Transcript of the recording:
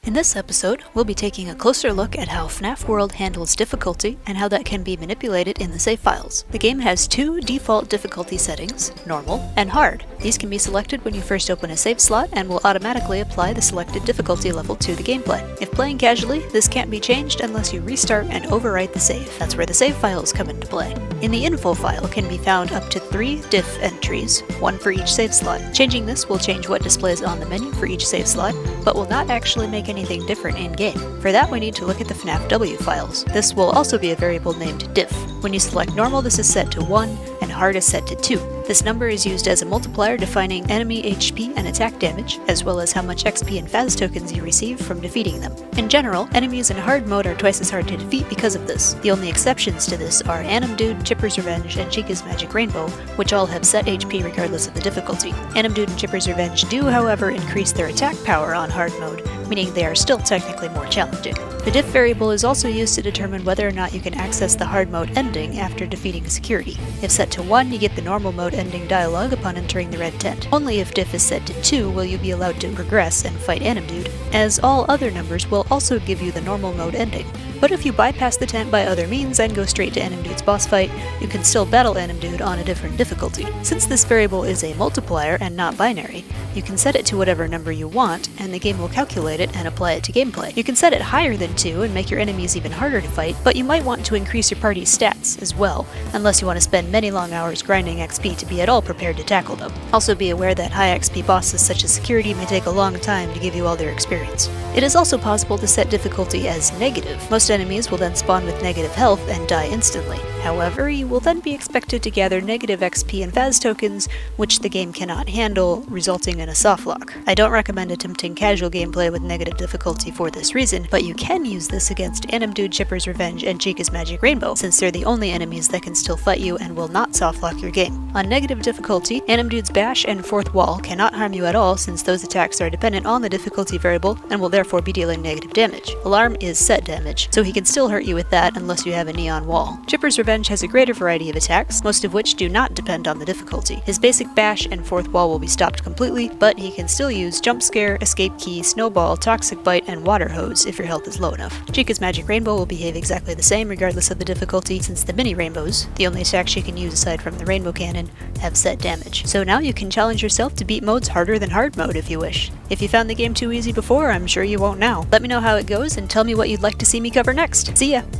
In this episode, we'll be taking a closer look at how FNaF World handles difficulty and how that can be manipulated in the save files. The game has two default difficulty settings, normal and hard. These can be selected when you first open a save slot and will automatically apply the selected difficulty level to the gameplay. If playing casually, this can't be changed unless you restart and overwrite the save. That's where the save files come into play. In the info file can be found up to 3 diff entries, one for each save slot. Changing this will change what displays on the menu for each save slot, but will not actually make anything different in-game. For that, we need to look at the FNaF W files. This will also be a variable named diff. When you select normal, this is set to 1, and hard is set to 2. This number is used as a multiplier defining enemy HP and attack damage, as well as how much XP and Phas tokens you receive from defeating them. In general, enemies in hard mode are twice as hard to defeat because of this. The only exceptions to this are Dude, Chipper's Revenge, and Chica's Magic Rainbow, which all have set HP regardless of the difficulty. Dude and Chipper's Revenge do, however, increase their attack power on hard mode, meaning they are still technically more challenging. The diff variable is also used to determine whether or not you can access the hard mode ending after defeating security. If set to 1, you get the normal mode ending dialogue upon entering the red tent. Only if diff is set to 2 will you be allowed to progress and fight Dude, as all other numbers will also give you the normal mode ending. But if you bypass the tent by other means and go straight to Dude's boss fight, you can still battle Dude on a different difficulty. Since this variable is a multiplier and not binary, you can set it to whatever number you want, and the game will calculate it and apply it to gameplay. You can set it higher than 2 and make your enemies even harder to fight, but you might want to increase your party's stats as well, unless you want to spend many long hours grinding XP to be at all prepared to tackle them. Also be aware that high XP bosses such as security may take a long time to give you all their experience. It is also possible to set difficulty as negative. Most enemies will then spawn with negative health and die instantly. However, you will then be expected to gather negative XP and Phas tokens, which the game cannot handle, resulting in a softlock. I don't recommend attempting casual gameplay with negative difficulty for this reason, but you can use this against Dude, Chipper's Revenge, and Chica's Magic Rainbow, since they're the only enemies that can still fight you and will not softlock your game. On negative difficulty, Dude's Bash and Fourth Wall cannot harm you at all, since those attacks are dependent on the difficulty variable and will therefore be dealing negative damage. Alarm is set damage, so he can still hurt you with that unless you have a neon wall. Chipper's Revenge has a greater variety of attacks, most of which do not depend on the difficulty. His basic Bash and Fourth Wall will be stopped completely, but he can still use Jump Scare, Escape Key, Snowball, Toxic Bite, and Water Hose if your health is low enough. Chica's Magic Rainbow will behave exactly the same regardless of the difficulty, since the mini rainbows, the only attacks she can use aside from the Rainbow Cannon, have set damage. So now you can challenge yourself to beat modes harder than hard mode if you wish. If you found the game too easy before, I'm sure you won't now. Let me know how it goes and tell me what you'd like to see me cover next. See ya!